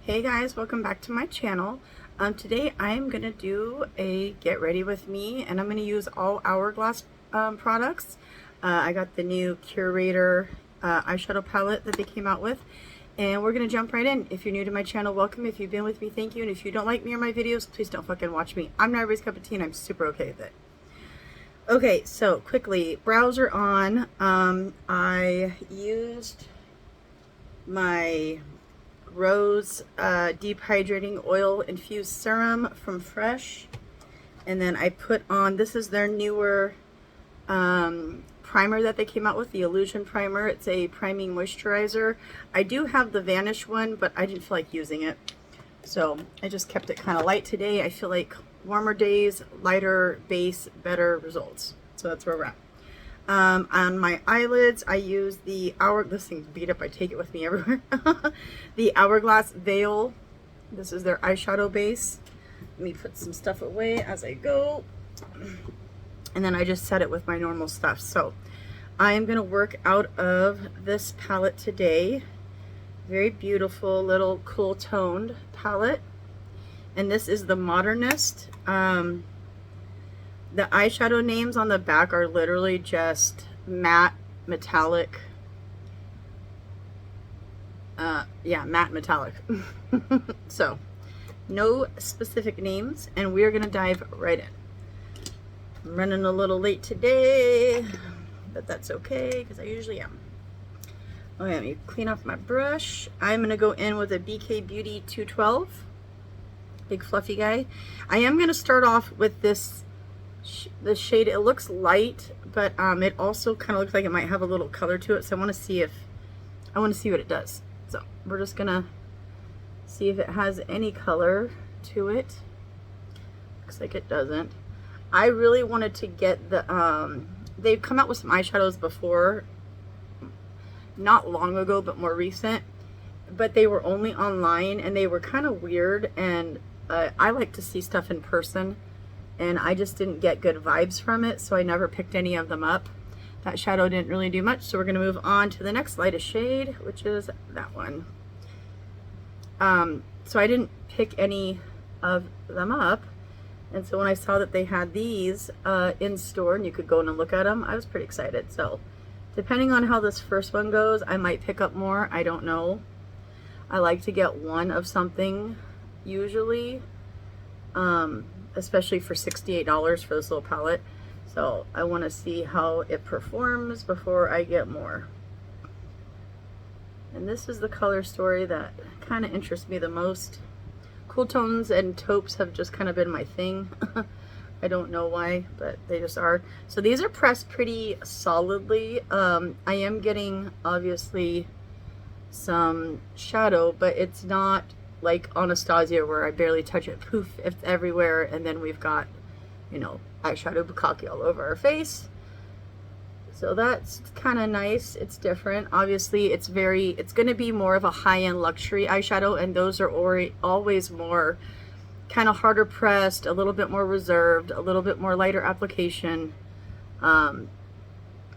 Hey guys, welcome back to my channel. Today I am going to do a get ready with me, and I'm going to use all Hourglass products. I got the new Curator eyeshadow palette that they came out with, and we're going to jump right in. If you're new to my channel, welcome. If you've been with me, thank you. And if you don't like me or my videos, please don't fucking watch me. I'm not everybody's cup of tea, and I'm super okay with it. Okay, so quickly, browser on. I used my Rose Deep Hydrating Oil Infused Serum from Fresh, and then I put on, this is their newer primer that they came out with, the Illusion Primer. It's a priming moisturizer. I do have the Vanish one, but I didn't feel like using it, so I just kept it kind of light today. I feel like warmer days, lighter base, better results. So that's where we're at. On my eyelids, I use the this thing's beat up, I take it with me everywhere. The Hourglass Veil. This is their eyeshadow base. Let me put some stuff away as I go. And then I just set it with my normal stuff. So I am going to work out of this palette today. Very beautiful little cool toned palette. And this is the Modernist. The eyeshadow names on the back are literally just matte metallic. Yeah, matte metallic. So, no specific names, and we're gonna dive right in. I'm running a little late today, but that's okay because I usually am. Okay, let me clean off my brush. I'm gonna go in with a BK Beauty 212, big fluffy guy. I am gonna start off with this. The shade, it looks light, but it also kind of looks like it might have a little color to it, so I want to see what it does. So we're just gonna see if it has any color to it. Looks like it doesn't. I really wanted to get the they've come out with some eyeshadows before, not long ago but more recent, but they were only online and they were kind of weird, and I like to see stuff in person, and I just didn't get good vibes from it, so I never picked any of them up. That shadow didn't really do much, so we're going to move on to the next lightest shade, which is that one. So I didn't pick any of them up, and so when I saw that they had these in store and you could go in and look at them, I was pretty excited. So depending on how this first one goes, I might pick up more. I don't know. I like to get one of something usually. Especially for $68 for this little palette. So I want to see how it performs before I get more. And this is the color story that kind of interests me the most. Cool tones and taupes have just kind of been my thing. I don't know why, but they just are. So these are pressed pretty solidly. I am getting obviously some shadow, but it's not like Anastasia where I barely touch it, poof, it's everywhere, and then we've got, you know, eyeshadow bukkake all over our face. So that's kind of nice. It's different. Obviously it's going to be more of a high-end luxury eyeshadow, and those are always more kind of harder pressed, a little bit more reserved, a little bit more lighter application. You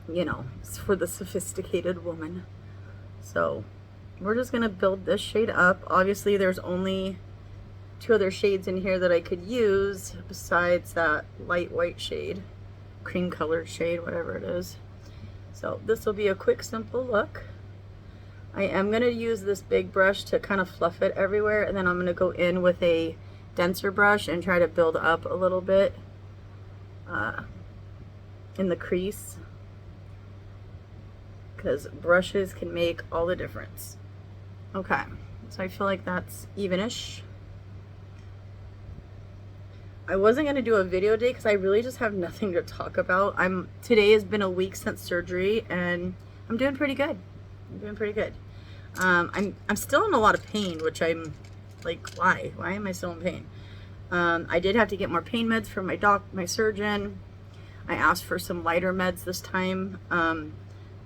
know, it's for the sophisticated woman. So we're just going to build this shade up. Obviously, there's only two other shades in here that I could use besides that light white shade, cream colored shade, whatever it is. So this will be a quick, simple look. I am going to use this big brush to kind of fluff it everywhere, and then I'm going to go in with a denser brush and try to build up a little bit in the crease, because brushes can make all the difference. Okay, so I feel like that's evenish. I wasn't going to do a video day because I really just have nothing to talk about. Today has been a week since surgery, and I'm doing pretty good. I'm doing pretty good. I'm still in a lot of pain, which I'm like, why? Why am I still in pain? I did have to get more pain meds from my surgeon. I asked for some lighter meds this time. I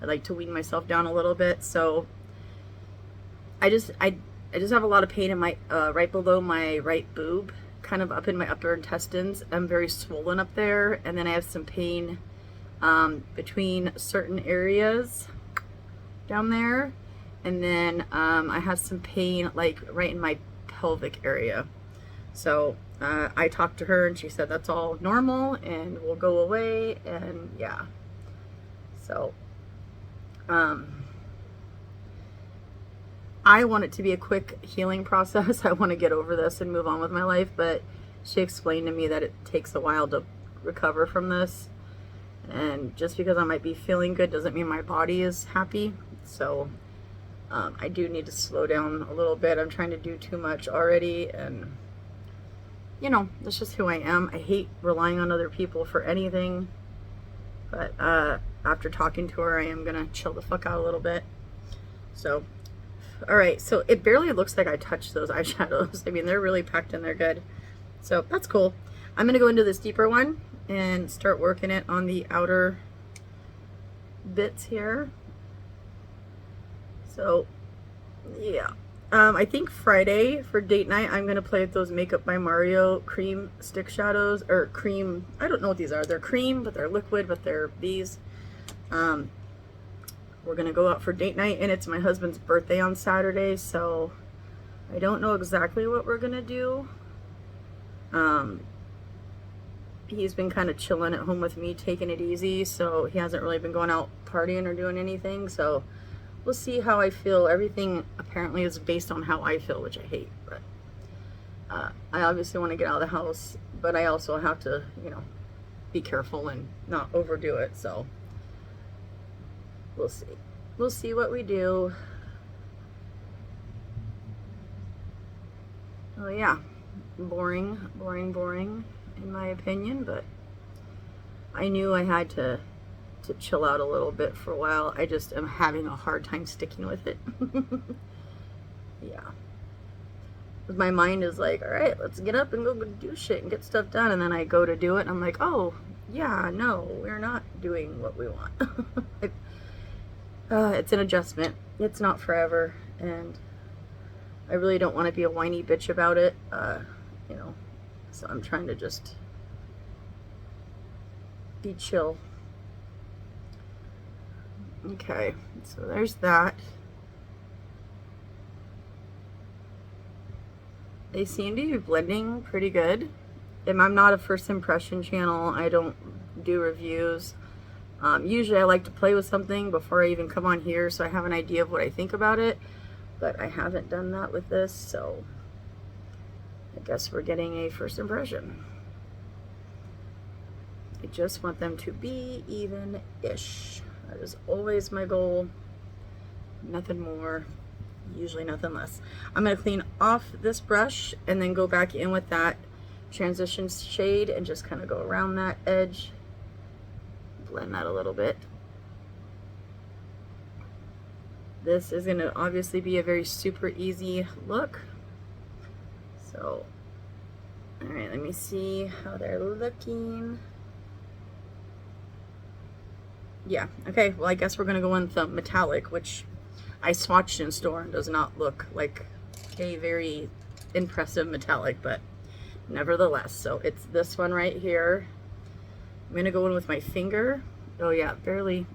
like to wean myself down a little bit, so I just have a lot of pain in my right below my right boob, kind of up in my upper intestines. I'm very swollen up there, and then I have some pain between certain areas down there, And then I had some pain like right in my pelvic area. So I talked to her and she said that's all normal and will go away, and yeah. So I want it to be a quick healing process. I want to get over this and move on with my life, but she explained to me that it takes a while to recover from this. And just because I might be feeling good doesn't mean my body is happy. So I do need to slow down a little bit. I'm trying to do too much already, and you know, that's just who I am. I hate relying on other people for anything, but after talking to her, I am gonna chill the fuck out a little bit. So all right, so it barely looks like I touched those eyeshadows. I mean, they're really packed in there good, so that's cool. I'm gonna go into this deeper one and start working it on the outer bits here. So yeah, I think Friday for date night I'm gonna play with those Makeup by Mario cream stick shadows, or cream, I don't know what these are. They're cream, but they're liquid, but they're these. We're gonna go out for date night, and it's my husband's birthday on Saturday, so I don't know exactly what we're gonna do. He's been kind of chilling at home with me, taking it easy, so he hasn't really been going out partying or doing anything, so we'll see how I feel. Everything apparently is based on how I feel, which I hate, but I obviously want to get out of the house, but I also have to, you know, be careful and not overdo it, so we'll see. We'll see what we do. Oh yeah, boring in my opinion, but I knew I had to chill out a little bit for a while. I just am having a hard time sticking with it. Yeah. My mind is like, all right, let's get up and go do shit and get stuff done. And then I go to do it and I'm like, oh, yeah, no, we're not doing what we want. It's an adjustment. It's not forever. And I really don't want to be a whiny bitch about it, you know. So I'm trying to just be chill. Okay, so there's that. They seem to be blending pretty good. And I'm not a first impression channel. I don't do reviews. Usually I like to play with something before I even come on here, so I have an idea of what I think about it. But I haven't done that with this, so I guess we're getting a first impression. I just want them to be even-ish. That is always my goal. Nothing more, usually nothing less. I'm going to clean off this brush and then go back in with that transition shade and just kind of go around that edge. Blend that a little bit. This is going to obviously be a very super easy look. So, alright, let me see how they're looking. Yeah, okay, well I guess we're going to go in with the metallic, which I swatched in store and does not look like a very impressive metallic, but nevertheless. So it's this one right here. I'm going to go in with my finger. Oh yeah, barely.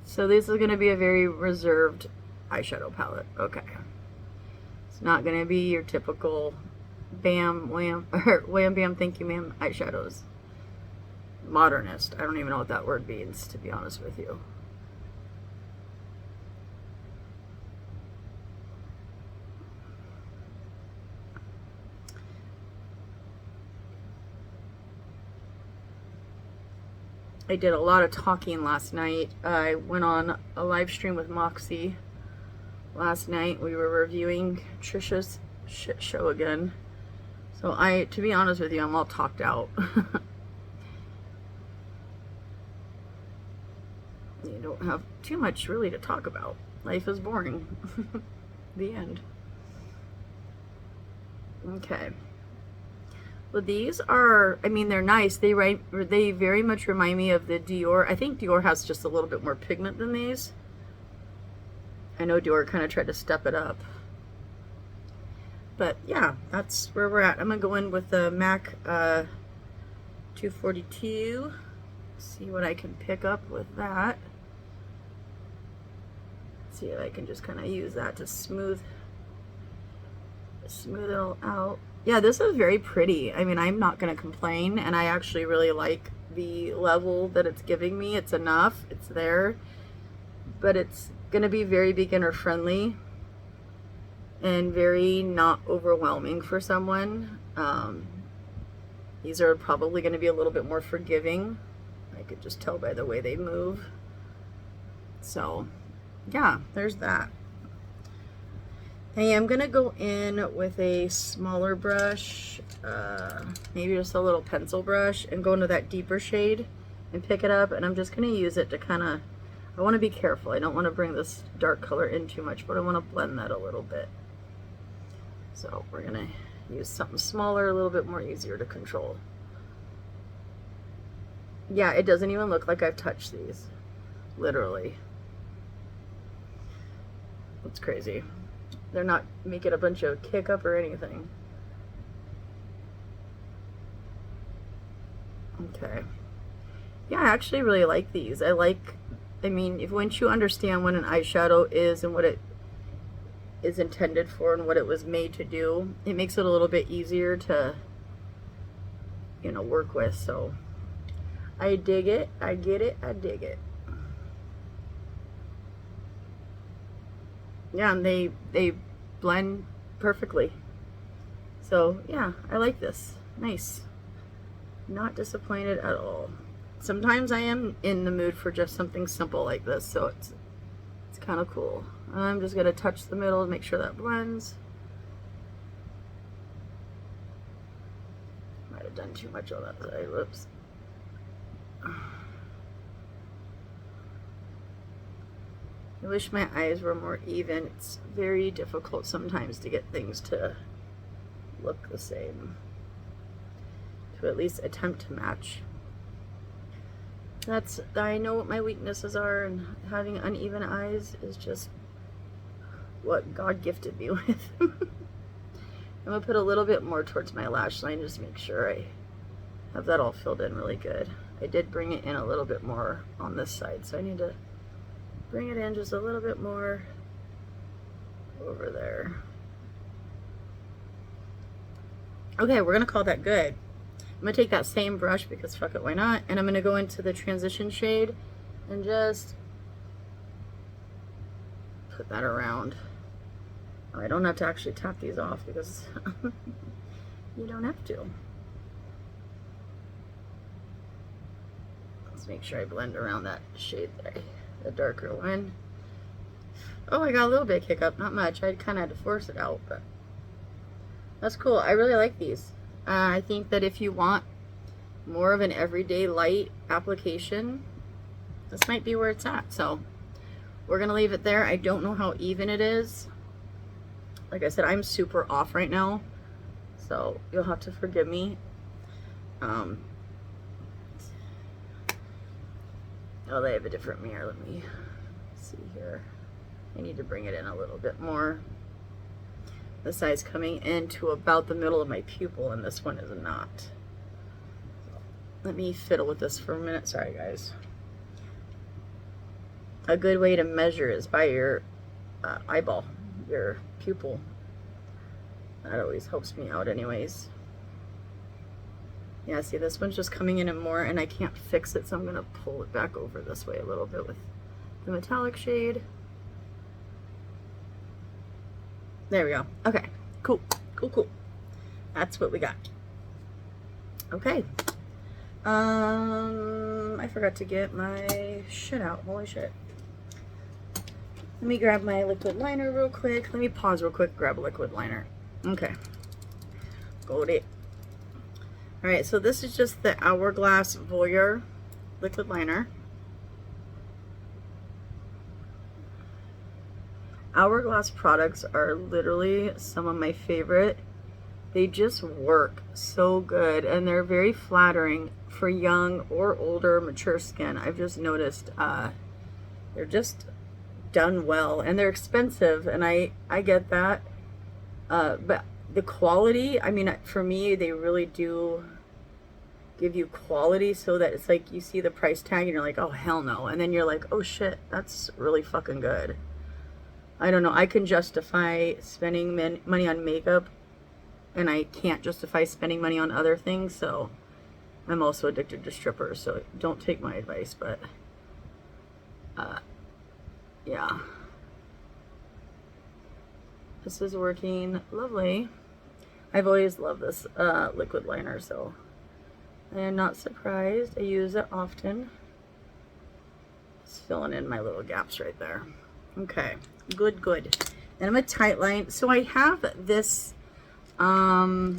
So this is going to be a very reserved eyeshadow palette. Okay. It's not going to be your typical bam, wham, or wham, bam, thank you, ma'am eyeshadows. Modernist. I don't even know what that word means, to be honest with you. I did a lot of talking last night. I went on a live stream with Moxie last night. We were reviewing Trisha's shit show again. So to be honest with you, I'm all talked out. You don't have too much really to talk about. Life is boring. The end. Okay. Well, these are, I mean, they're nice. They very much remind me of the Dior. I think Dior has just a little bit more pigment than these. I know Dior kind of tried to step it up. But yeah, that's where we're at. I'm going to go in with the MAC 242. See what I can pick up with that. see if I can just kind of use that to smooth it all out. Yeah, this is very pretty. I mean, I'm not going to complain, and I actually really like the level that it's giving me. It's enough, it's there, but it's going to be very beginner friendly and very not overwhelming for someone. These are probably going to be a little bit more forgiving. I could just tell by the way they move. So yeah, there's that. I am going to go in with a smaller brush, maybe just a little pencil brush, and go into that deeper shade and pick it up, and I'm just going to use it to kind of, I want to be careful. I don't want to bring this dark color in too much, but I want to blend that a little bit. So we're going to use something smaller, a little bit more easier to control. Yeah, it doesn't even look like I've touched these, literally. It's crazy. They're not making a bunch of kick up or anything. Okay. Yeah, I actually really like these. I mean, once you understand what an eyeshadow is and what it is intended for and what it was made to do, it makes it a little bit easier to, you know, work with. So I dig it, I get it, I dig it. Yeah, and they blend perfectly. So yeah, I like this. Nice. Not disappointed at all. Sometimes I am in the mood for just something simple like this, so it's kind of cool. I'm just gonna touch the middle to make sure that blends. Might have done too much on that side. Whoops. I wish my eyes were more even. It's very difficult sometimes to get things to look the same, to at least attempt to match. I know what my weaknesses are, and having uneven eyes is just what God gifted me with. I'm gonna put a little bit more towards my lash line, just make sure I have that all filled in really good. I did bring it in a little bit more on this side, so I need to bring it in just a little bit more over there. Okay, we're gonna call that good. I'm gonna take that same brush, because fuck it, why not? And I'm gonna go into the transition shade and just put that around. Oh, I don't have to actually tap these off, because you don't have to. Let's make sure I blend around that shade there, the darker one. Oh, I got a little bit of kick up, not much. I kind of had to force it out, but that's cool. I really like these. I think that if you want more of an everyday light application, this might be where it's at. So we're gonna leave it there. I don't know how even it is. Like I said, I'm super off right now, so you'll have to forgive me. Oh, they have a different mirror. Let me see here. I need to bring it in a little bit more. This side's coming into about the middle of my pupil, and this one is not. Let me fiddle with this for a minute. Sorry, guys. A good way to measure is by your eyeball, your pupil. That always helps me out anyways. Yeah, see, this one's just coming in and more, and I can't fix it, so I'm gonna pull it back over this way a little bit with the metallic shade. There we go. Okay, cool, cool, cool. That's what we got. Okay. I forgot to get my shit out. Holy shit. Let me grab my liquid liner real quick. Let me pause real quick, grab a liquid liner. Okay. Got it. Alright, so this is just the Hourglass Voyeur liquid liner. Hourglass products are literally some of my favorite. They just work so good, and they're very flattering for young or older mature skin. I've just noticed they're just done well, and they're expensive, and I get that, but the quality, I mean, for me, they really do give you quality, so that it's like you see the price tag and you're like, oh hell no, and then you're like, oh shit, that's really fucking good. I don't know, I can justify spending money on makeup, and I can't justify spending money on other things, so I'm also addicted to strippers, so don't take my advice, but yeah. This is working lovely. I've always loved this liquid liner, so I am not surprised. I use it often. Just filling in my little gaps right there. Okay, good, good. Then I'm a tight line. So I have this Hourglass.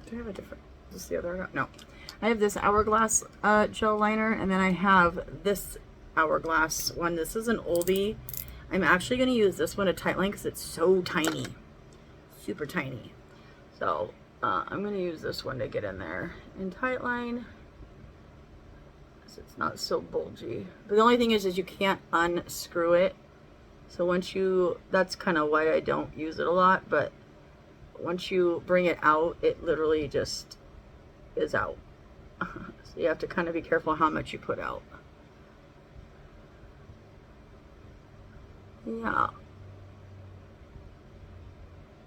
Do I have a different? Is this the other? No. I have this Hourglass gel liner, and then I have this Hourglass one. This is an oldie. I'm actually going to use this one, a tight line, because it's so tiny. Super tiny. So I'm going to use this one to get in there in tight line. So it's not so bulgy. But the only thing is you can't unscrew it. So once you, that's kind of why I don't use it a lot, but once you bring it out, it literally just is out. So you have to kind of be careful how much you put out. Yeah.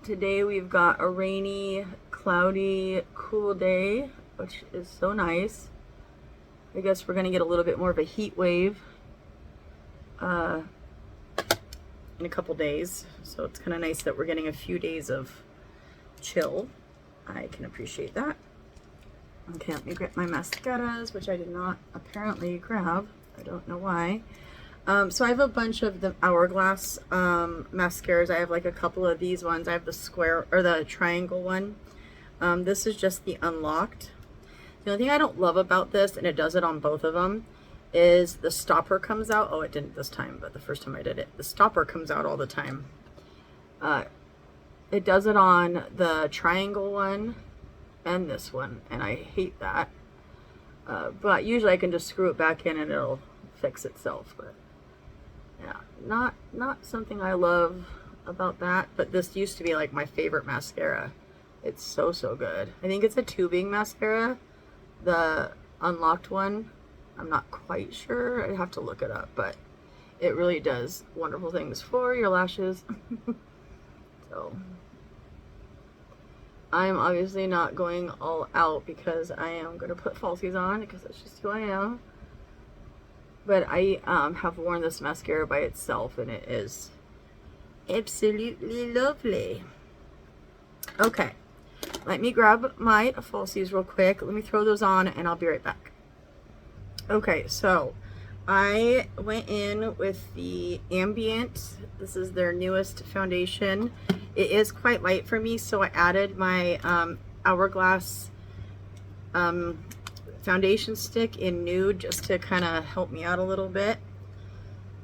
Today we've got a rainy, cloudy, cool day, which is so nice. I guess we're going to get a little bit more of a heat wave in a couple days. So it's kind of nice that we're getting a few days of chill. I can appreciate that. Okay, let me grab my mascaras, which I did not apparently grab. I don't know why. So I have a bunch of the Hourglass mascaras. I have like a couple of these ones. I have the square or the triangle one. This is just the unlocked. The only thing I don't love about this, and it does it on both of them, is the stopper comes out. Oh, it didn't this time, but the first time I did it, the stopper comes out all the time. It does it on the triangle one and this one, and I hate that. But usually I can just screw it back in and it'll fix itself. But yeah, not something I love about that. But this used to be like my favorite mascara. It's so good. I think it's a tubing mascara, the unlocked one. I'm not quite sure. I'd have to look it up, but it really does wonderful things for your lashes. So I'm obviously not going all out because I am going to put falsies on because that's just who I am. But I have worn this mascara by itself and it is absolutely lovely. Okay, let me grab my falsies real quick. Let me throw those on and I'll be right back. Okay, so I went in with the Ambient. This is their newest foundation. It is quite light for me, so I added my Hourglass foundation stick in nude just to kind of help me out a little bit.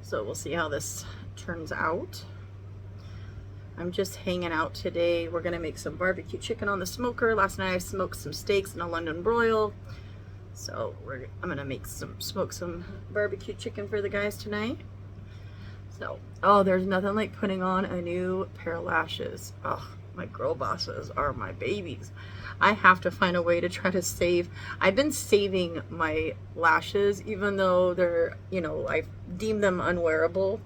So we'll see how this turns out. I'm just hanging out today. We're gonna make some barbecue chicken on the smoker. Last night I smoked some steaks in a London broil. So I'm gonna smoke some barbecue chicken for the guys tonight. So, oh, there's nothing like putting on a new pair of lashes. Oh, my girl bosses are my babies. I have to find a way to try to save. I've been saving my lashes, even though they're, you know, I deem them unwearable.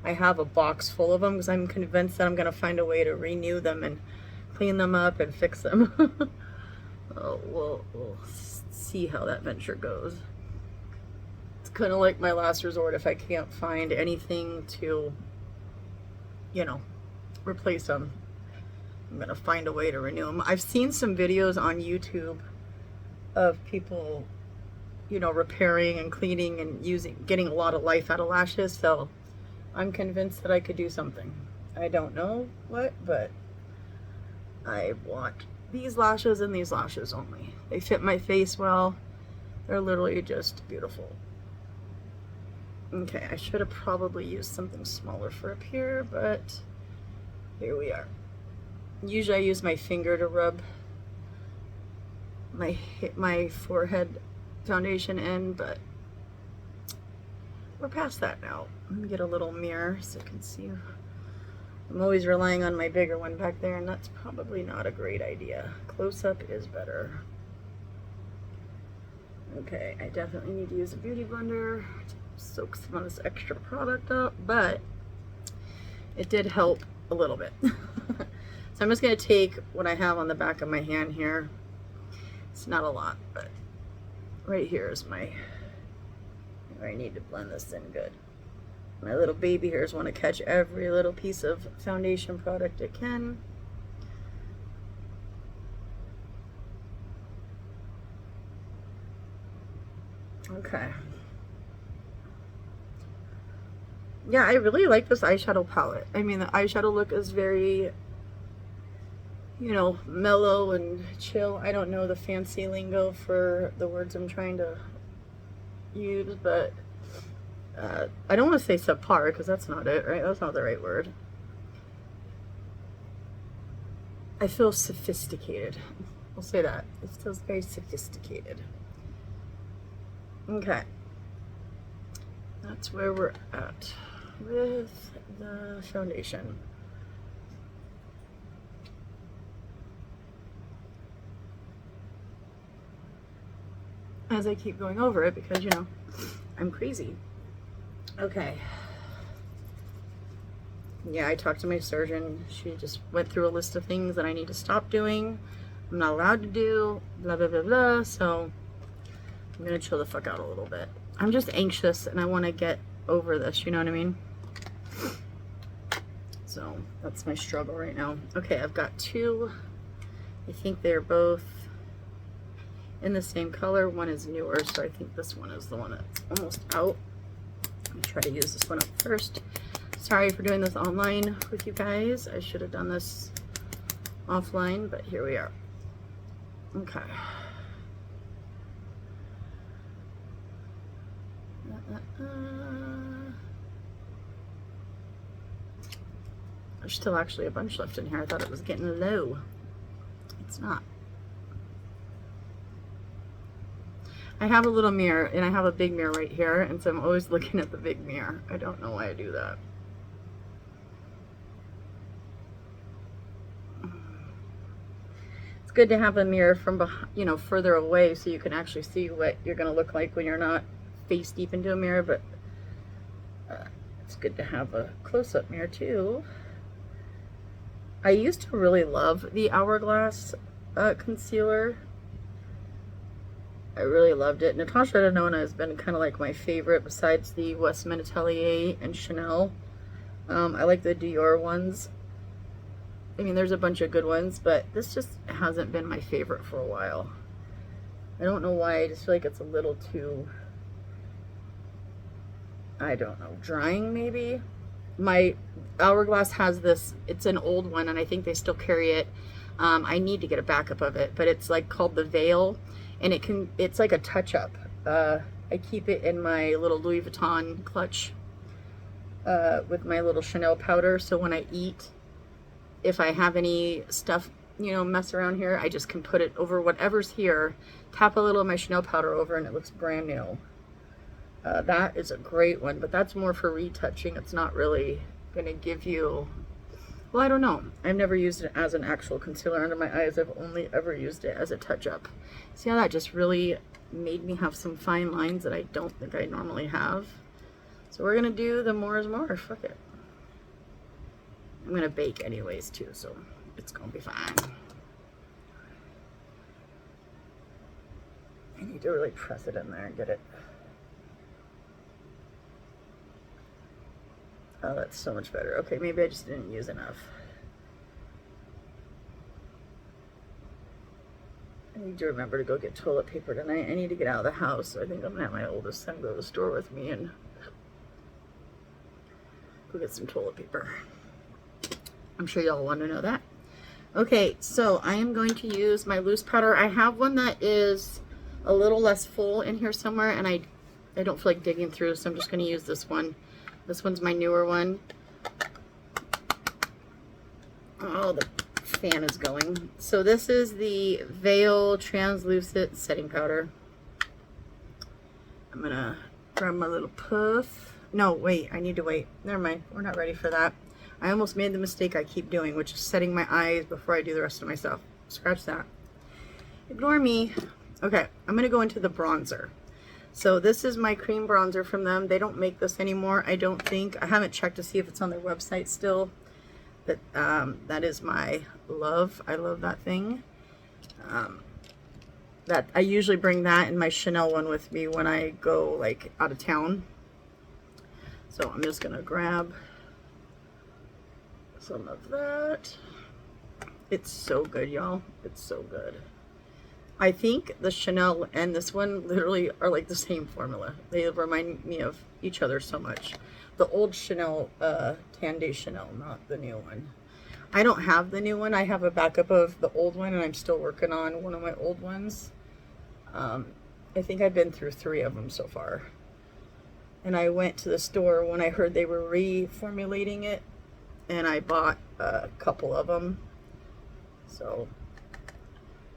I have a box full of them because I'm convinced that I'm gonna find a way to renew them and clean them up and fix them. Oh, we'll see how that venture goes. It's kind of like my last resort if I can't find anything to, you know, replace them. I'm gonna find a way to renew them. I've seen some videos on YouTube of people, you know, repairing and cleaning and getting a lot of life out of lashes, so I'm convinced that I could do something. I don't know what, but I want these lashes and these lashes only. They fit my face well. They're literally just beautiful. Okay, I should have probably used something smaller for up here, but here we are. Usually I use my finger to rub my forehead foundation in, but we're past that now. Let me get a little mirror so you can see. I'm always relying on my bigger one back there, and that's probably not a great idea. Close-up is better. Okay, I definitely need to use a beauty blender to soak some of this extra product up, but it did help a little bit. So I'm just going to take what I have on the back of my hand here. It's not a lot, but right here is my, I need to blend this in good. My little baby hairs want to catch every little piece of foundation product it can. Okay. Yeah, I really like this eyeshadow palette. I mean, the eyeshadow look is very, you know, mellow and chill. I don't know the fancy lingo for the words I'm trying to use, but I don't want to say subpar because that's not it, right? That's not the right word. I feel sophisticated. I'll say that. It feels very sophisticated. Okay. That's where we're at with the foundation. As I keep going over it because, you know, I'm crazy. Okay. Yeah, I talked to my surgeon. She just went through a list of things that I need to stop doing. I'm not allowed to do, blah, blah, blah, blah. So I'm going to chill the fuck out a little bit. I'm just anxious and I want to get over this, you know what I mean? So that's my struggle right now. Okay, I've got two. I think they're both in the same color. One is newer, so I think this one is the one that's almost out. I'm gonna try to use this one up first. Sorry for doing this online with you guys. I should have done this offline, but here we are. Okay. There's still actually a bunch left in here. I thought it was getting low. It's not. I have a little mirror and I have a big mirror right here, and so I'm always looking at the big mirror. I don't know why I do that. It's good to have a mirror from behind, you know, further away so you can actually see what you're going to look like when you're not face deep into a mirror, but it's good to have a close-up mirror too. I used to really love the Hourglass concealer. I really loved it. Natasha Denona has been kind of like my favorite besides the Westman Atelier and Chanel. I like the Dior ones. I mean, there's a bunch of good ones, but this just hasn't been my favorite for a while. I don't know why. I just feel like it's a little too, I don't know, drying maybe. My Hourglass has this, it's an old one and I think they still carry it. I need to get a backup of it, but it's like called the Veil, and it's like a touch-up. I keep it in my little Louis Vuitton clutch with my little Chanel powder, so when I eat, if I have any stuff, you know, mess around here, I just can put it over whatever's here, tap a little of my Chanel powder over, and it looks brand new. That is a great one, but that's more for retouching. It's not really going to give you, well, I don't know. I've never used it as an actual concealer under my eyes. I've only ever used it as a touch-up. See how that just really made me have some fine lines that I don't think I normally have. So we're going to do the more is more. Fuck it. I'm going to bake anyways too, so it's going to be fine. I need to really press it in there and get it. Oh, that's so much better. Okay, maybe I just didn't use enough. I need to remember to go get toilet paper tonight. I need to get out of the house, so I think I'm gonna have my oldest son go to the store with me and go get some toilet paper. I'm sure y'all want to know that. Okay, so I am going to use my loose powder. I have one that is a little less full in here somewhere, and I don't feel like digging through, so I'm just going to use this one. This one's my newer one. Oh, the fan is going. So this is the Veil Translucent Setting Powder. I'm going to grab my little puff. No, wait, I need to wait. Never mind, we're not ready for that. I almost made the mistake I keep doing, which is setting my eyes before I do the rest of myself. Scratch that. Ignore me. Okay, I'm going to go into the bronzer. So this is my cream bronzer from them. They don't make this anymore, I don't think. I haven't checked to see if it's on their website still. But that is my love. I love that thing. That I usually bring that and my Chanel one with me when I go like out of town. So I'm just gonna grab some of that. It's so good, y'all. It's so good. I think the Chanel and this one literally are like the same formula. They remind me of each other so much. The old Chanel, Tan Day Chanel, not the new one. I don't have the new one. I have a backup of the old one, and I'm still working on one of my old ones. I think I've been through 3 of them so far. And I went to the store when I heard they were reformulating it, and I bought a couple of them. So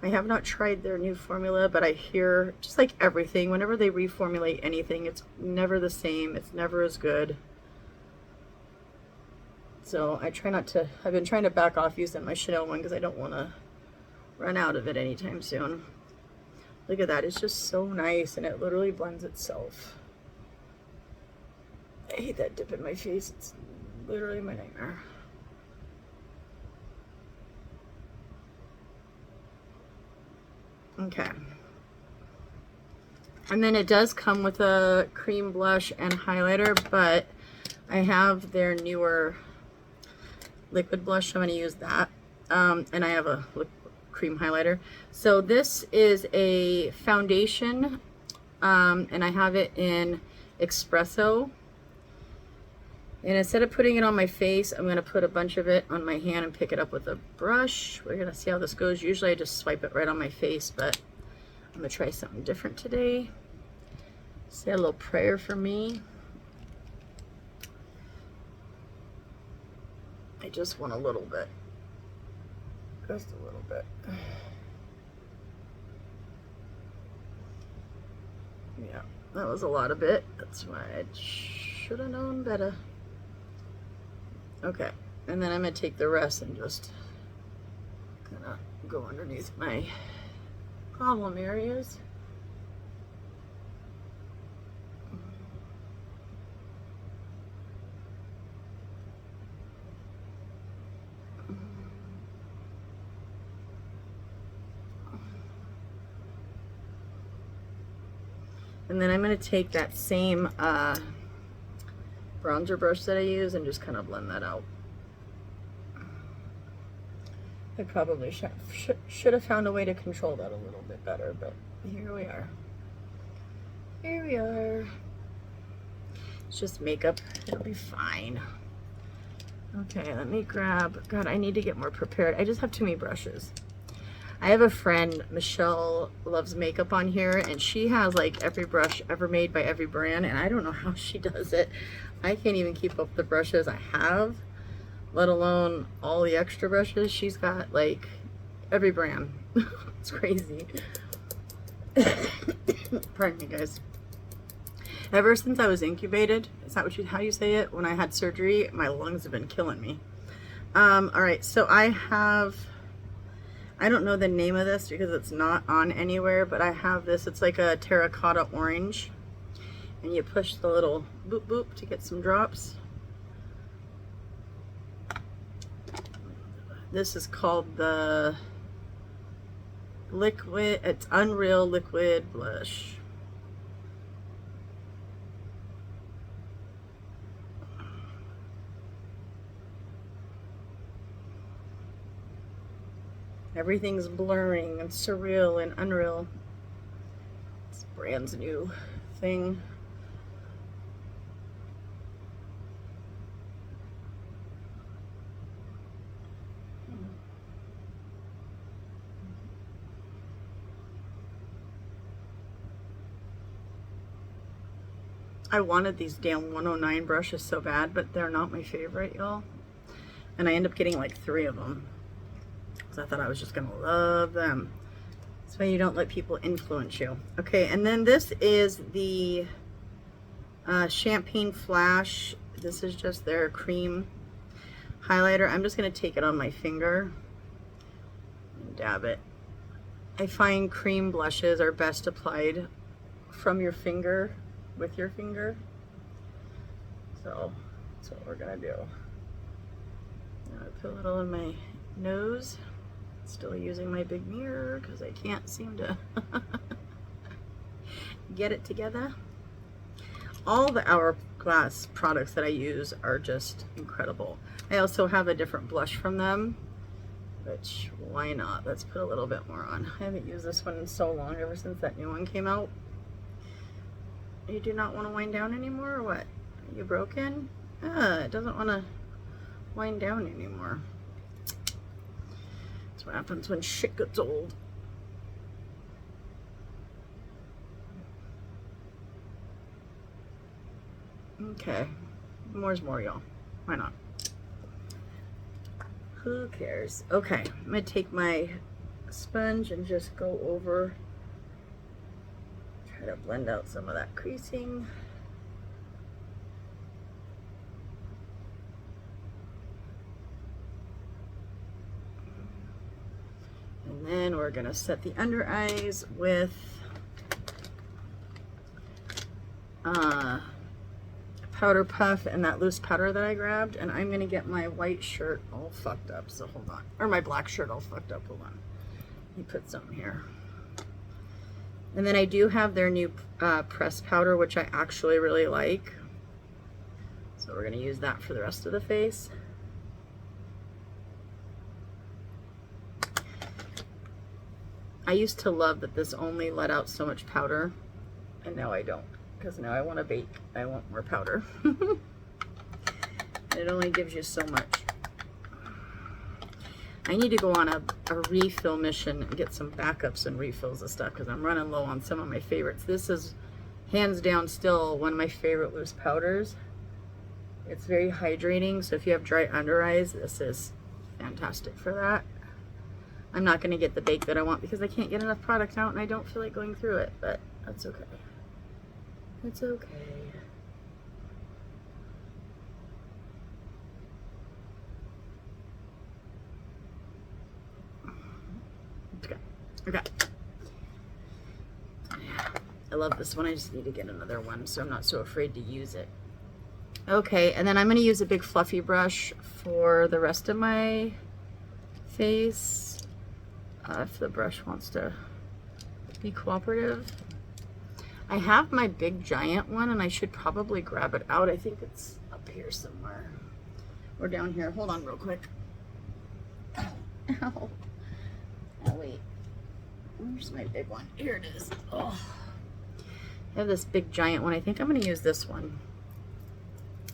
I have not tried their new formula, but I hear, just like everything, whenever they reformulate anything, it's never the same. It's never as good. So I try not to, I've been trying to back off using my Chanel one because I don't want to run out of it anytime soon. Look at that. It's just so nice, and it literally blends itself. I hate that dip in my face. It's literally my nightmare. Okay. And then it does come with a cream blush and highlighter, but I have their newer liquid blush, so I'm going to use that. And I have a cream highlighter. So this is a foundation, and I have it in Espresso. And instead of putting it on my face, I'm going to put a bunch of it on my hand and pick it up with a brush. We're going to see how this goes. Usually I just swipe it right on my face, but I'm going to try something different today. Say a little prayer for me. I just want a little bit. Just a little bit. Yeah, that was a lot of it. That's why I should have known better. Okay, and then I'm going to take the rest and just kind of go underneath my problem areas. And then I'm going to take that same bronzer brush that I use and just kind of blend that out. I probably should have found a way to control that a little bit better, but here we are. Here we are. It's just makeup. It'll be fine. Okay, let me grab... God, I need to get more prepared. I just have too many brushes. I have a friend, Michelle Loves Makeup on here, and she has like every brush ever made by every brand, and I don't know how she does it. I can't even keep up the brushes I have, let alone all the extra brushes. She's got like every brand. It's crazy. Pardon me, guys. Ever since I was incubated, is that how you say it? When I had surgery, my lungs have been killing me. All right, so I don't know the name of this because it's not on anywhere, but I have this. It's like a terracotta orange, and you push the little boop boop to get some drops. This is called the liquid, it's Unreal Liquid Blush. Everything's blurring and surreal and unreal. It's a brand new thing. I wanted these damn 109 brushes so bad, but they're not my favorite, y'all. And I end up getting like 3 of them. I thought I was just gonna love them. That's why you don't let people influence you. Okay, and then this is the Champagne Flash. This is just their cream highlighter. I'm just gonna take it on my finger and dab it. I find cream blushes are best applied from your finger with your finger. So that's what we're gonna do. I'm gonna put a little in my nose. Still using my big mirror because I can't seem to get it together. All the Hourglass products that I use are just incredible. I also have a different blush from them, which why not? Let's put a little bit more on. I haven't used this one in so long, ever since that new one came out. You do not want to wind down anymore, or what? Are you broken? It doesn't want to wind down anymore. That's what happens when shit gets old. Okay, more's more, y'all. Why not? Who cares? Okay, I'm gonna take my sponge and just go over, try to blend out some of that creasing. And then we're gonna set the under eyes with powder puff and that loose powder that I grabbed, and I'm gonna get my white shirt all fucked up, so hold on, or my black shirt all fucked up, hold on. Let me put some here. And then I do have their new pressed powder, which I actually really like, so we're gonna use that for the rest of the face. I used to love that this only let out so much powder, and now I don't, because now I want to bake. I want more powder. It only gives you so much. I need to go on a refill mission and get some backups and refills of stuff, because I'm running low on some of my favorites. This is hands down still one of my favorite loose powders. It's very hydrating, so if you have dry under eyes, this is fantastic for that. I'm not going to get the bake that I want because I can't get enough product out and I don't feel like going through it, but that's okay. It's okay. Okay. Okay. I love this one. I just need to get another one so I'm not so afraid to use it. Okay, and then I'm going to use a big fluffy brush for the rest of my face. If the brush wants to be cooperative. I have my big giant one and I should probably grab it out. I think it's up here somewhere or down here. Hold on real quick. Ow. Ow. Oh wait. Where's my big one? Here it is. Oh. I have this big giant one. I think I'm going to use this one.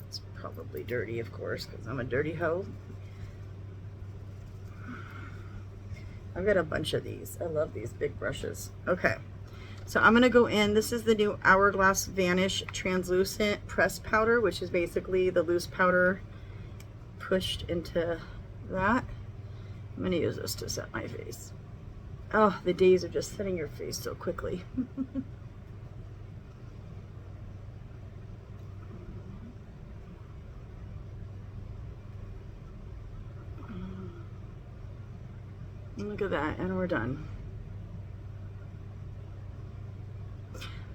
It's probably dirty, of course, because I'm a dirty hoe. I've got a bunch of these. I love these big brushes. Okay, so I'm going to go in. This is the new Hourglass Vanish Translucent Pressed Powder, which is basically the loose powder pushed into that. I'm going to use this to set my face. Oh, the days of just setting your face so quickly. Look at that, and we're done.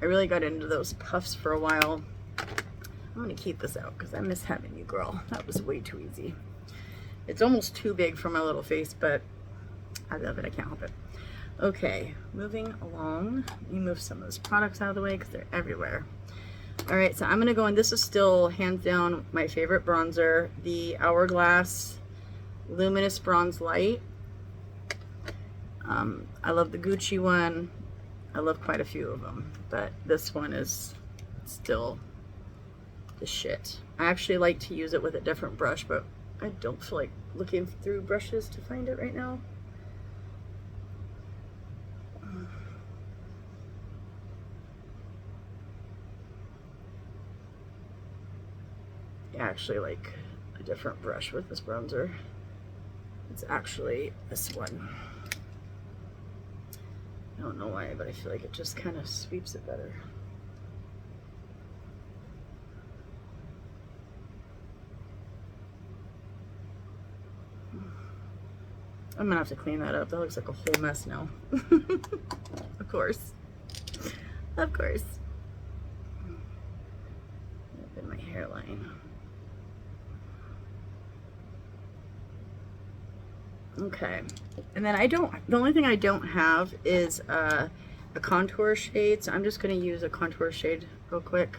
I really got into those puffs for a while. I'm gonna keep this out because I miss having you, girl. That was way too easy. It's almost too big for my little face, but I love it, I can't help it. Okay, moving along. Let me move some of those products out of the way because they're everywhere. All right, so I'm gonna go in. This is still hands down my favorite bronzer, the Hourglass Luminous Bronze Light. I love the Gucci one. I love quite a few of them, but this one is still the shit. I actually like to use it with a different brush, but I don't feel like looking through brushes to find it right now. I actually like a different brush with this bronzer. It's actually this one. I don't know why, but I feel like it just kind of sweeps it better. I'm gonna have to clean that up. That looks like a whole mess now. Of course. Of course. fine. Okay, and then the only thing I don't have is a contour shade, so I'm just going to use a contour shade real quick.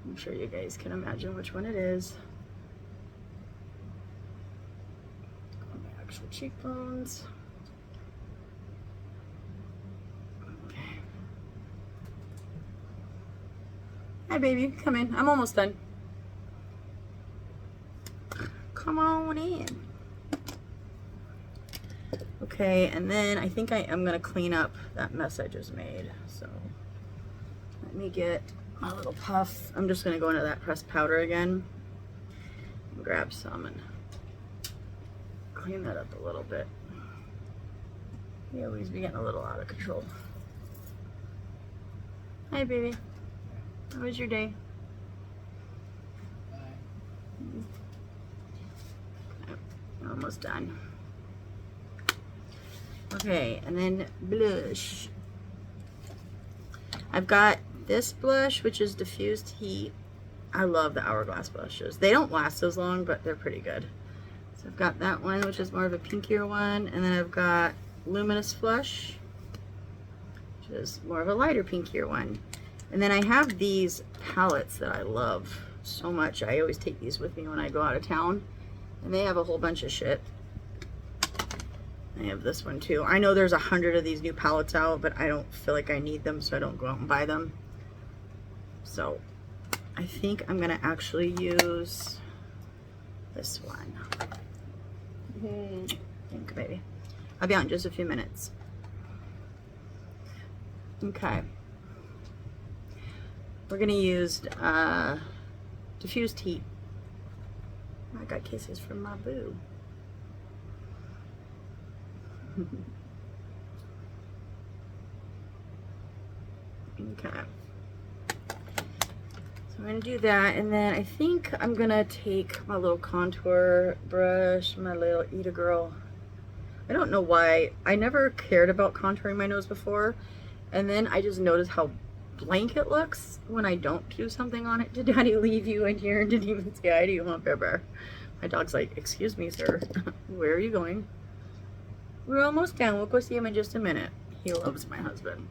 I'm sure you guys can imagine which one it is. On my actual cheekbones. Okay. Hi baby, come in. I'm almost done. Come on in. Okay, and then I think I am gonna clean up that mess I just made. So let me get my little puff. I'm just gonna go into that pressed powder again and grab some and clean that up a little bit. You always be getting a little out of control. Hi baby, how was your day? Okay, almost done. Okay, and then blush. I've got this blush, which is Diffused Heat. I love the Hourglass blushes. They don't last as long, but they're pretty good. So I've got that one, which is more of a pinkier one, and then I've got Luminous Flush, which is more of a lighter pinkier one. And then I have these palettes that I love so much. I always take these with me when I go out of town, and they have a whole bunch of shit. I have this one too. I know there's 100 of these new palettes out, but I don't feel like I need them, so I don't go out and buy them. So I think I'm gonna actually use this one. Think, baby. I'll be out in just a few minutes. Okay. We're gonna use Diffused Heat. I got kisses from my boo. Okay, so I'm gonna do that, and then I think I'm gonna take my little contour brush, my little Eat a Girl. I don't know why. I never cared about contouring my nose before, and then I just noticed how blank it looks when I don't do something on it. Did Daddy leave you in here and didn't even say hi to you, huh, Bear Bear? My dog's like, excuse me, sir. Where are you going? We're almost done. We'll go see him in just a minute. He loves my husband.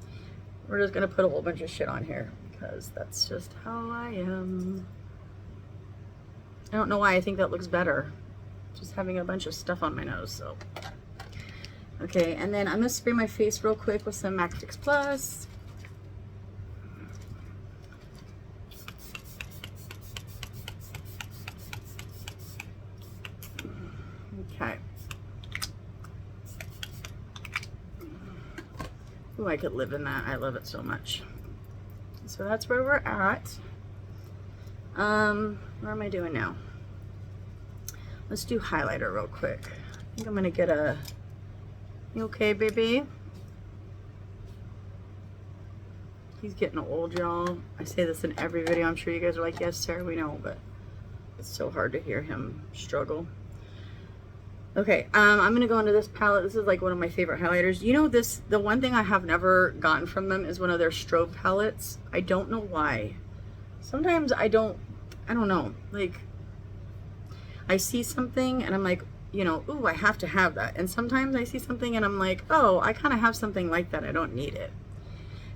We're just gonna put a whole bunch of shit on here because that's just how I am. I don't know why I think that looks better. Just having a bunch of stuff on my nose, so. Okay, and then I'm gonna spray my face real quick with some MAC Fix Plus. Okay. Ooh, I could live in that. I love it so much. So that's where we're at. What am I doing now? Let's do highlighter real quick. I think I'm gonna get a, you okay, baby? He's getting old, y'all. I say this in every video. I'm sure you guys are like, yes, sir, we know, but it's so hard to hear him struggle. Okay, I'm gonna go into this palette. This is like one of my favorite highlighters. You know this, the one thing I have never gotten from them is one of their strobe palettes. I don't know why. Sometimes I don't know. Like, I see something and I'm like, you know, ooh, I have to have that. And sometimes I see something and I'm like, oh, I kind of have something like that. I don't need it.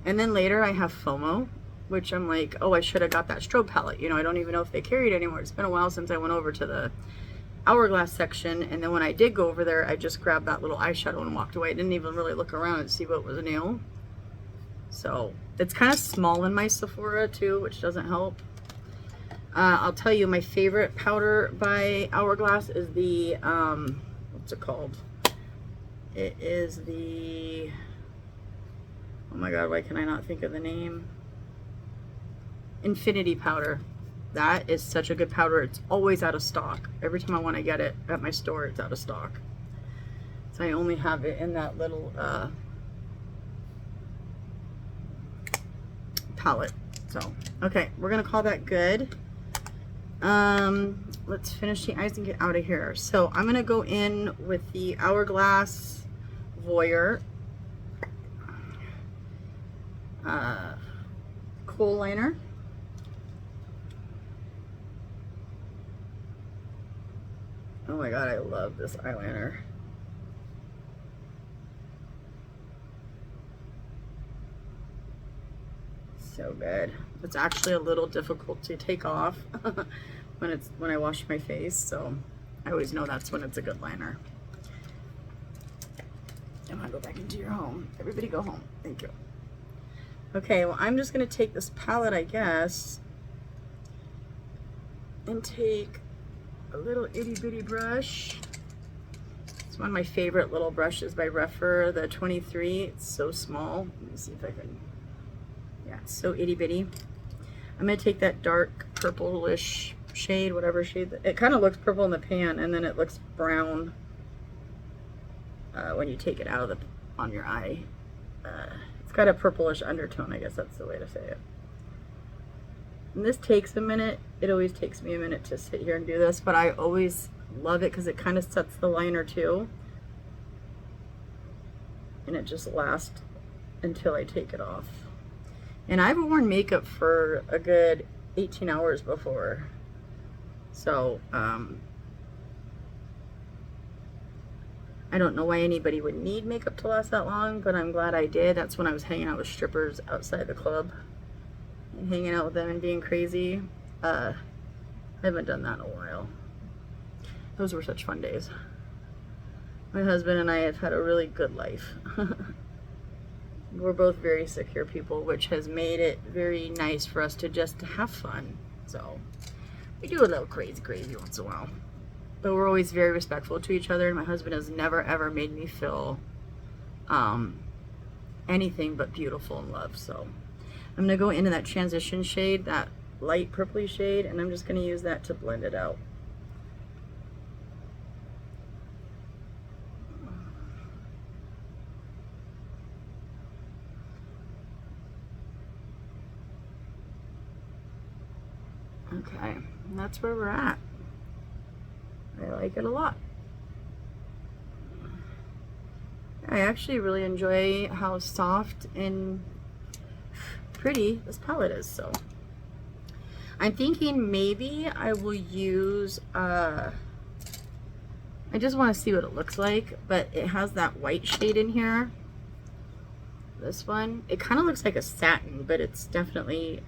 And then later I have FOMO, which I'm like, oh, I should have got that strobe palette. You know, I don't even know if they carry it anymore. It's been a while since I went over to the Hourglass section, and then when I did go over there, I just grabbed that little eyeshadow and walked away. I didn't even really look around and see what was new. So it's kind of small in my Sephora too, which doesn't help. I'll tell you, my favorite powder by Hourglass is the what's it called? It is the, oh my god, why can I not think of the name? Infinity powder. That is such a good powder. It's always out of stock. Every time I want to get it at my store, it's out of stock. So I only have it in that little palette. So, okay, we're going to call that good. Let's finish the eyes and get out of here. So I'm going to go in with the Hourglass Voyeur kohl liner. Oh my god, I love this eyeliner. So good. It's actually a little difficult to take off when I wash my face, so I always know that's when it's a good liner. I'm gonna go back into your home. Everybody go home. Thank you. Okay, well, I'm just gonna take this palette, I guess, and take a little itty bitty brush. It's one of my favorite little brushes by Reffer, the 23. It's so small. Let me see if I can. Yeah, it's so itty bitty. I'm gonna take that dark purplish shade, whatever shade. It kind of looks purple in the pan, and then it looks brown when you take it out of the on your eye. It's got a purplish undertone, I guess that's the way to say it. And this takes a minute. It always takes me a minute to sit here and do this, but I always love it because it kind of sets the liner too. And it just lasts until I take it off. And I've worn makeup for a good 18 hours before. So, I don't know why anybody would need makeup to last that long, but I'm glad I did. That's when I was hanging out with strippers outside the club and hanging out with them and being crazy. I haven't done that in a while. Those were such fun days. My husband and I have had a really good life. We're both very secure people, which has made it very nice for us to just have fun. So we do a little crazy once in a while. But we're always very respectful to each other, and my husband has never ever made me feel anything but beautiful and love. So I'm gonna go into that transition shade, that light purpley shade, and I'm just gonna use that to blend it out. Okay, and that's where we're at. I like it a lot. I actually really enjoy how soft and pretty this palette is. So I'm thinking maybe I will use I just want to see what it looks like, but it has that white shade in here. This one, it kind of looks like a satin, but it's definitely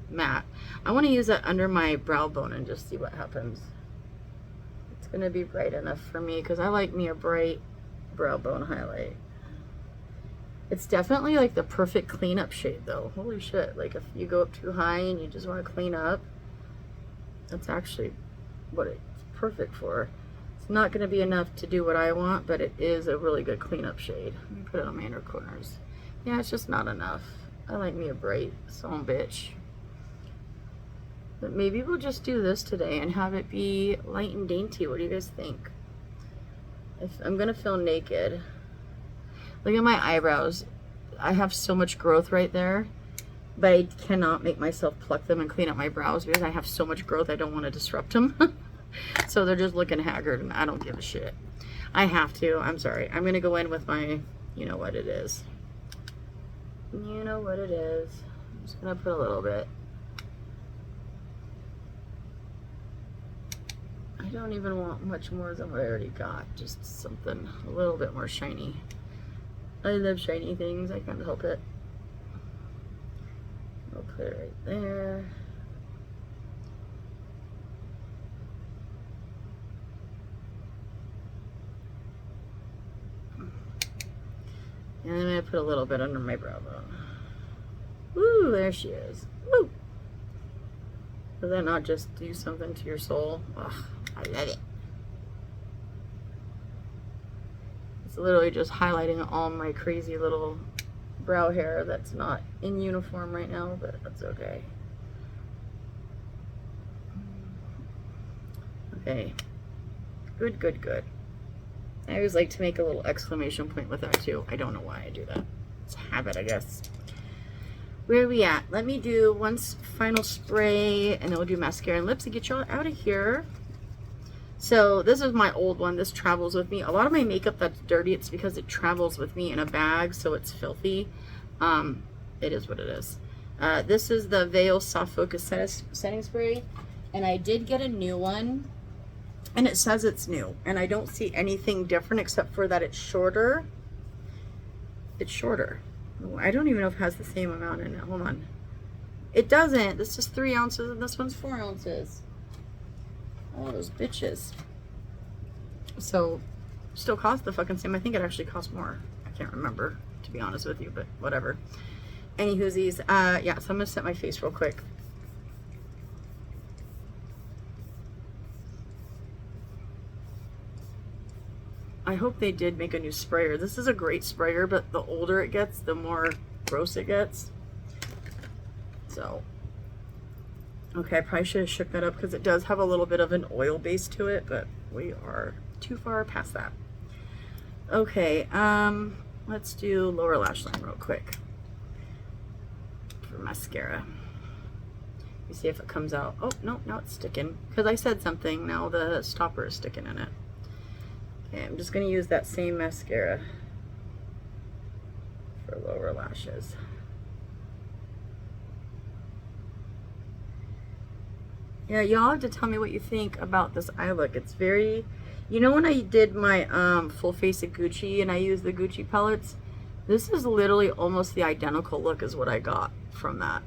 matte. I want to use that under my brow bone and just see what happens. It's gonna be bright enough for me because I like me a bright brow bone highlight. It's definitely like the perfect cleanup shade though. Holy shit, like if you go up too high and you just want to clean up, that's actually what it's perfect for. It's not gonna be enough to do what I want, but it is a really good cleanup shade. Let me put it on my inner corners. Yeah, it's just not enough. I like me a bright son bitch. But maybe we'll just do this today and have it be light and dainty. What do you guys think? If I'm gonna feel naked. Look at my eyebrows. I have so much growth right there, but I cannot make myself pluck them and clean up my brows because I have so much growth I don't want to disrupt them. So they're just looking haggard and I don't give a shit. I have to. I'm sorry. I'm gonna go in with my, you know what it is. You know what it is. I'm just gonna put a little bit. I don't even want much more than what I already got. Just something a little bit more shiny. I love shiny things. I can't help it. I'll put it right there. And I'm going to put a little bit under my brow bone. Woo, there she is. Woo! Does that not just do something to your soul? Ugh, I love it. It's literally just highlighting all my crazy little brow hair that's not in uniform right now, but that's okay. Okay. Good, good, good. I always like to make a little exclamation point with that too. I don't know why I do that. It's a habit, I guess. Where are we at? Let me do one final spray and then we'll do mascara and lips to get y'all out of here. So this is my old one. This travels with me. A lot of my makeup that's dirty, it's because it travels with me in a bag, so it's filthy. It is what it is. This is the Veil Soft Focus Setting Spray, and I did get a new one. And it says it's new, and I don't see anything different except for that it's shorter. It's shorter. I don't even know if it has the same amount in it. Hold on. It doesn't. This is 3 ounces and this one's 4 ounces. Oh, those bitches. So, still cost the fucking same. I think it actually costs more. I can't remember, to be honest with you, but whatever. Any whoosies. Yeah, so I'm gonna set my face real quick. I hope they did make a new sprayer. This is a great sprayer, but the older it gets, the more gross it gets. So, okay, I probably should have shook that up because it does have a little bit of an oil base to it, but we are too far past that. Okay, let's do lower lash line real quick for mascara. Let me see if it comes out. Oh, no, now it's sticking. Because I said something, now the stopper is sticking in it. Okay, I'm just going to use that same mascara for lower lashes. Yeah, y'all have to tell me what you think about this eye look. It's very, you know, when I did my full face of Gucci and I used the Gucci palettes, this is literally almost the identical look as what I got from that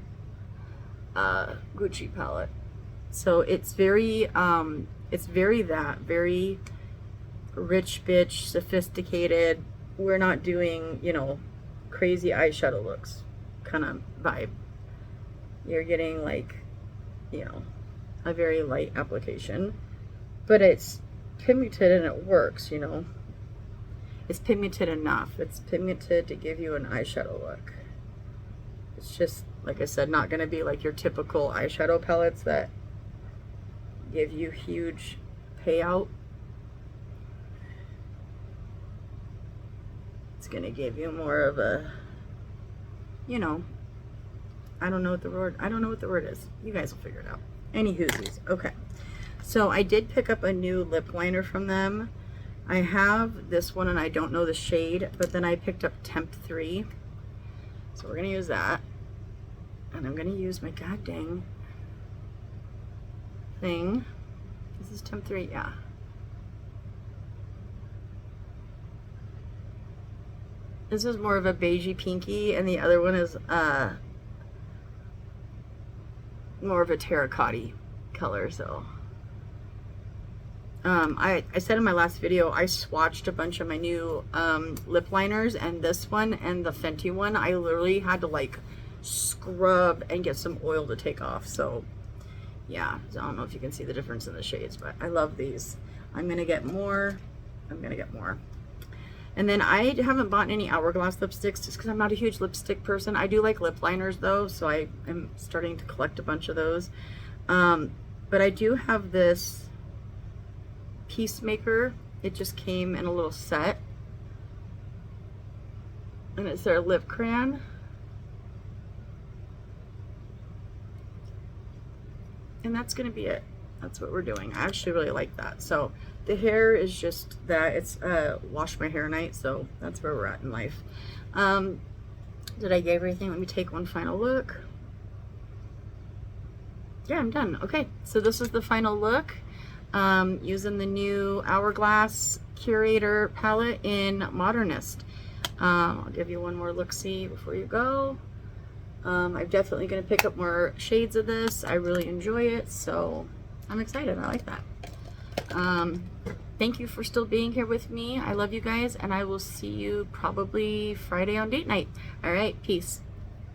Gucci palette. So it's very very rich bitch, sophisticated. We're not doing, you know, crazy eyeshadow looks kind of vibe. You're getting like, you know, a very light application, but it's pigmented and it works, you know. It's pigmented enough. It's pigmented to give you an eyeshadow look. It's just, like I said, not going to be like your typical eyeshadow palettes that give you huge payout. It's going to give you more of a, you know, I don't know what the word is. You guys will figure it out. Any whoosies. Okay. So I did pick up a new lip liner from them. I have this one and I don't know the shade, but then I picked up Temp 3. So we're going to use that. And I'm going to use my god dang thing. This is Temp 3, yeah. This is more of a beigey pinky, and the other one is more of a terracotta color. So I said in my last video I swatched a bunch of my new lip liners, and this one and the Fenty one I literally had to like scrub and get some oil to take off. So yeah, I don't know if you can see the difference in the shades, but I love these. I'm gonna get more. And then I haven't bought any Hourglass lipsticks just because I'm not a huge lipstick person. I do like lip liners though, so I am starting to collect a bunch of those. But I do have this Peacemaker. It just came in a little set. And it's their lip crayon. And that's going to be it. That's what we're doing. I actually really like that. So the hair is just that. It's wash my hair night, so that's where we're at in life. Did I get everything? Let me take one final look. Yeah, I'm done. Okay, so this is the final look. Using the new Hourglass Curator palette in Modernist. I'll give you one more look-see before you go. I'm definitely going to pick up more shades of this. I really enjoy it, so I'm excited. I like that. Thank you for still being here with me. I love you guys, and I will see you probably Friday on date night. All right, peace.